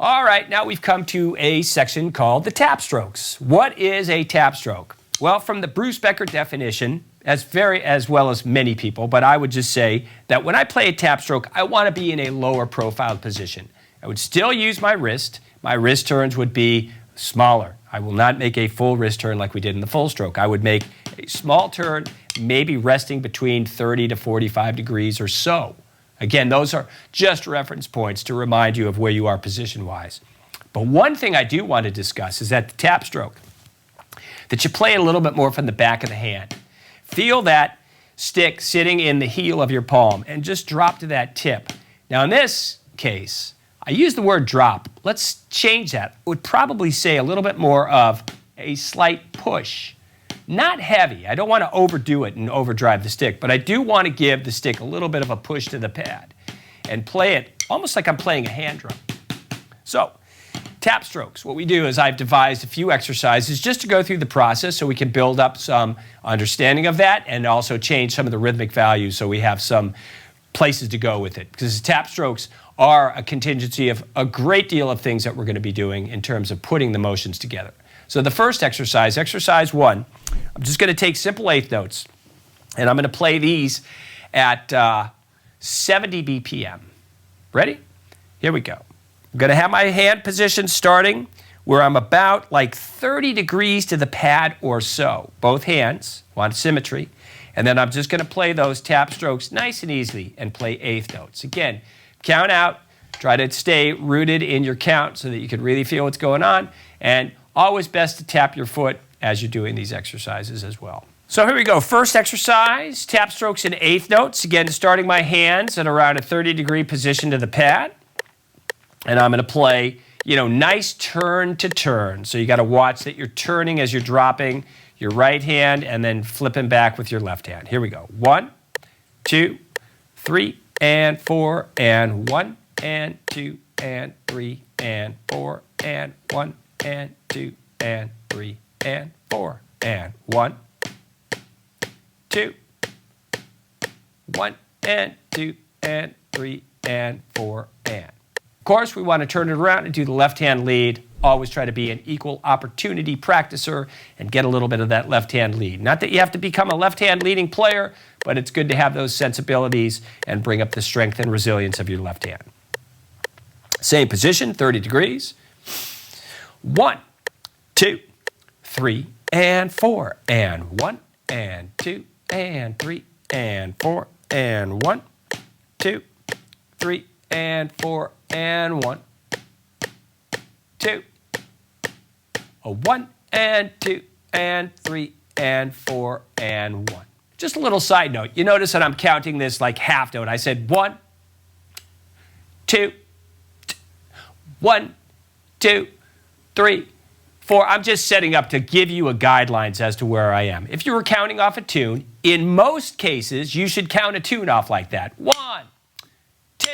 All right, now we've come to a section called the tap strokes. What is a tap stroke? Well, from the Bruce Becker definition, as well as many people, but I would just say that when I play a tap stroke, I want to be in a lower profiled position. I would still use my wrist. My wrist turns would be smaller. I will not make a full wrist turn like we did in the full stroke. I would make a small turn, maybe resting between 30 to 45 degrees or so. Again, those are just reference points to remind you of where you are position-wise. But one thing I do want to discuss is that the tap stroke, that you play it a little bit more from the back of the hand. Feel that stick sitting in the heel of your palm and just drop to that tip. Now in this case, I use the word drop. Let's change that. I would probably say a little bit more of a slight push. Not heavy. I don't want to overdo it and overdrive the stick, but I do want to give the stick a little bit of a push to the pad and play it almost like I'm playing a hand drum. So, tap strokes. What we do is I've devised a few exercises just to go through the process so we can build up some understanding of that and also change some of the rhythmic values so we have some places to go with it. Because tap strokes are a contingency of a great deal of things that we're going to be doing in terms of putting the motions together. So the first exercise, exercise 1, I'm just going to take simple eighth notes, and I'm going to play these at 70 BPM. Ready? Here we go. I'm going to have my hand position starting where I'm about like 30 degrees to the pad or so. Both hands, want symmetry. And then I'm just going to play those tap strokes nice and easily and play eighth notes. Again, count out. Try to stay rooted in your count so that you can really feel what's going on. And always best to tap your foot as you're doing these exercises as well. So here we go. First exercise, tap strokes in eighth notes. Again, starting my hands at around a 30-degree position to the pad. And I'm going to play, nice turn to turn. So you got to watch that you're turning as you're dropping your right hand and then flipping back with your left hand. Here we go. 1, 2, 3, and 4, and 1, and 2, and 3, and 4, and 1, and 2, and 3, and 4, and 1, 2, 1, and 2, and 3, and 4, and. Of course, we want to turn it around and do the left-hand lead. Always try to be an equal opportunity practicer and get a little bit of that left-hand lead. Not that you have to become a left-hand leading player, but it's good to have those sensibilities and bring up the strength and resilience of your left hand. Same position, 30 degrees. 1, 2, 3, and 4, and 1, and 2, and 3, and 4, and 1, 2, 3, and 4, and 1, 2, 1, and 2, and 3, and 4, and 1. Just a little side note. You notice that I'm counting this like half note. I said 1, 2, 1, 2, 3, 4. I'm just setting up to give you a guidelines as to where I am. If you were counting off a tune, in most cases, you should count a tune off like that. 1, 2,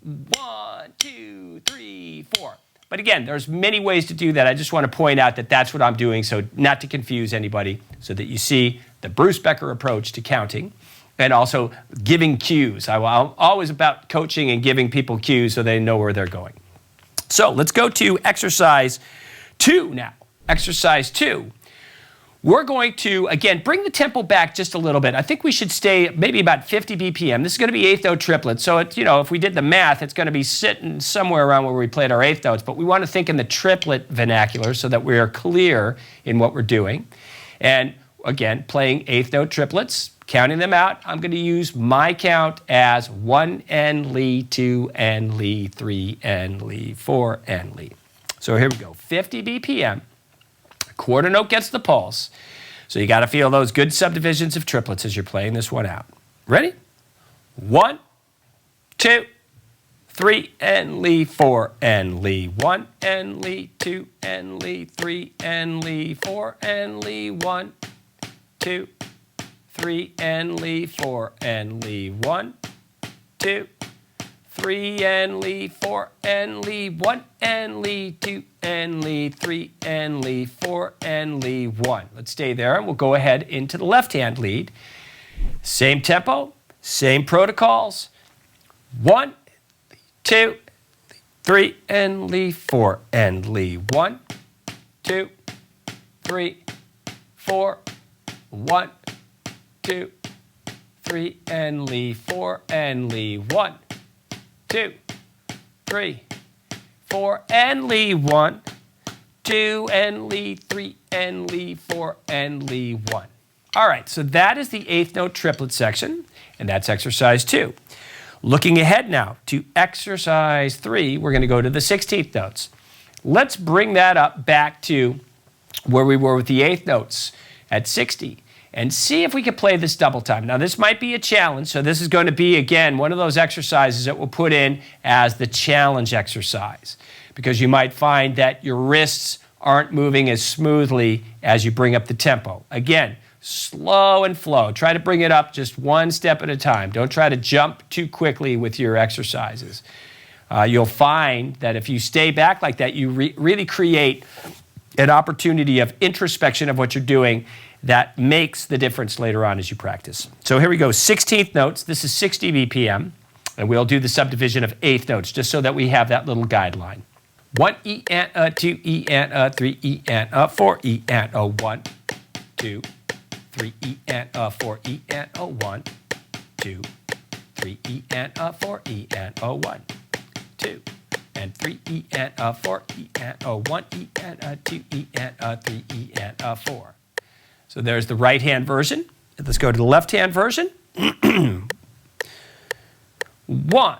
1, 2, 3, 4. But again, there's many ways to do that. I just want to point out that that's what I'm doing, so not to confuse anybody, so that you see the Bruce Becker approach to counting and also giving cues. I'm always about coaching and giving people cues so they know where they're going. So let's go to exercise 2 now. Exercise 2. We're going to, again, bring the tempo back just a little bit. I think we should stay maybe about 50 BPM. This is going to be eighth note triplets. So, if we did the math, it's going to be sitting somewhere around where we played our eighth notes. But we want to think in the triplet vernacular so that we are clear in what we're doing. And, again, playing eighth note triplets, counting them out. I'm going to use my count as 1 and Lee, 2 and Lee, 3 and Lee, 4 and Lee. So here we go. 50 BPM. Quarter note gets the pulse. So you got to feel those good subdivisions of triplets as you're playing this one out. Ready? 1, 2, 3 and Lee, 4 and Lee, 1 and Lee, 2 and Lee, 3 and Lee, 4 and Lee, 1, 2, 3 and Lee, 4 and Lee, 1, 2, 3 and Lee, 4 and Lee, 1 and Lee, 2 and Lee, 3 and Lee, 4 and Lee, 1. Let's stay there and we'll go ahead into the left-hand lead. Same tempo, same protocols. 1, 2, 3 and leave, 4 and leave. 1, 2, 3, 4. 1, 2, 3 and leave, 4 and leave. 1, 2, 3, 4 and leave. 1, 2 and leave, 3 and leave, 4 and leave. 1. All right, so that is the eighth note triplet section, and that's exercise 2. Looking ahead now to exercise 3, we're going to go to the 16th notes. Let's bring that up back to where we were with the eighth notes at 60 and see if we can play this double time. Now, this might be a challenge, so this is going to be, again, one of those exercises that we'll put in as the challenge exercise, because you might find that your wrists aren't moving as smoothly as you bring up the tempo. Again, slow and flow. Try to bring it up just one step at a time. Don't try to jump too quickly with your exercises. You'll find that if you stay back like that, you really create an opportunity of introspection of what you're doing that makes the difference later on as you practice. So here we go, 16th notes. This is 60 BPM, and we'll do the subdivision of eighth notes just so that we have that little guideline. 1 E and a, 2 E and a, 3 E and a, 4 E and a, 1, 2, 3 E and a, 4 E and a, 1, 2, 3 E and a, 4 E and a, 1, 2, and 3 E and a, 4 E and a, 1 E and a, 2 E and a, 3 E and a, 4. So there's the right-hand version. Let's go to the left-hand version. 1,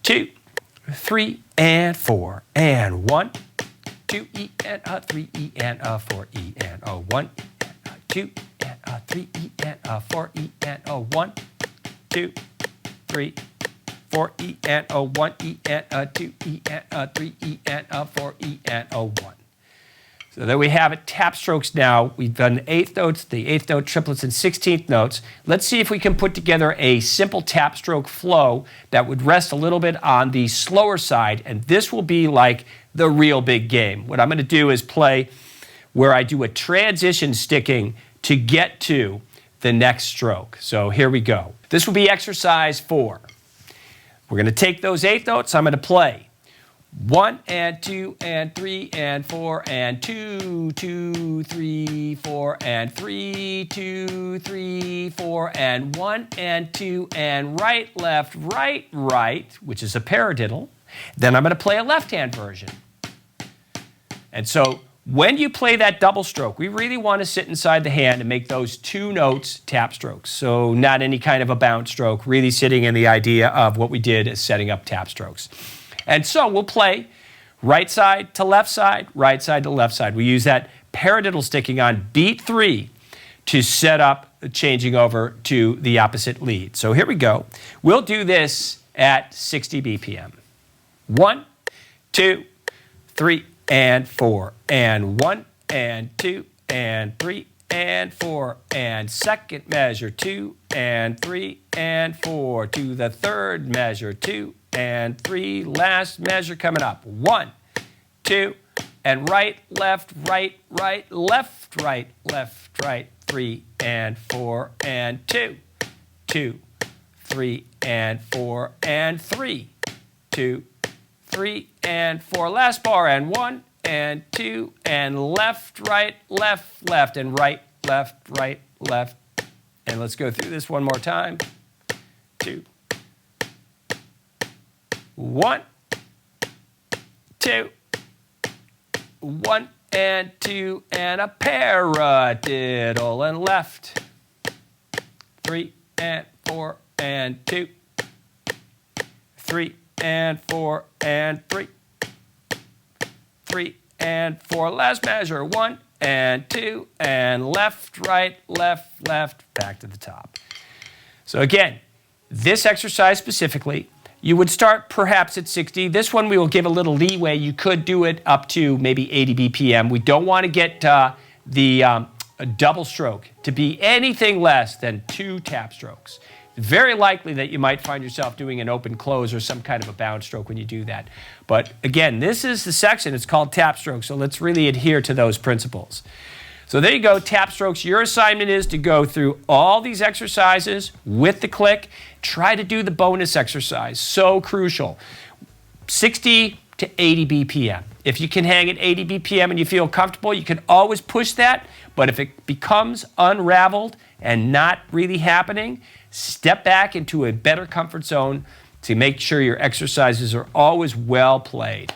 2, 3 and 4 and 1, 2 E and a, 3 E and a, 4 E and a, 1 and a, 2 and a, 3 E and a, 4 E and a, 1, 2, 3, 4 E and a, 1 E and a, 2 E and a, 3 E and a, 4 E and a, 1. So there we have it, tap strokes now. We've done eighth notes, the eighth note triplets, and 16th notes. Let's see if we can put together a simple tap stroke flow that would rest a little bit on the slower side, and this will be like the real big game. What I'm going to do is play where I do a transition sticking to get to the next stroke. So here we go. This will be exercise 4. We're going to take those eighth notes. I'm going to play 1 and 2 and 3 and 4 and 2, 2, 3, 4 and 3, 2, 3, 4 and 1 and 2 and right, left, right, right, which is a paradiddle. Then I'm going to play a left-hand version. And so when you play that double stroke, we really want to sit inside the hand and make those 2 notes tap strokes. So not any kind of a bounce stroke, really sitting in the idea of what we did as setting up tap strokes. And so we'll play right side to left side, right side to left side. We use that paradiddle sticking on beat 3 to set up changing over to the opposite lead. So here we go. We'll do this at 60 BPM. 1, 2, 3, and 4, and 1, and 2, and 3, and 4, and second measure 2, and 3, and 4, to the third measure 2, and 3, last measure coming up. 1, 2, and right, left, right, right, left, right, left, right, 3, and 4, and 2, 2, 3, and 4, and 3, 2, 3, and 4, last bar, and 1, and 2, and left, right, left, left, and right, left, and let's go through this one more time. 2, 1, 2, 1, and 2, and a paradiddle, and left, 3, and 4, and 2, 3, and 4, and 3, 3, and 4, last measure, 1, and 2, and left, right, left, back to the top. So again, this exercise specifically, you would start perhaps at 60. This one we will give a little leeway. You could do it up to maybe 80 BPM. We don't want to get the double stroke to be anything less than 2 tap strokes. Very likely that you might find yourself doing an open close or some kind of a bounce stroke when you do that. But again, this is the section. It's called tap stroke, so let's really adhere to those principles. So there you go, tap strokes. Your assignment is to go through all these exercises with the click. Try to do the bonus exercise. So crucial. 60 to 80 BPM. If you can hang at 80 BPM and you feel comfortable, you can always push that. But if it becomes unraveled and not really happening, step back into a better comfort zone to make sure your exercises are always well played.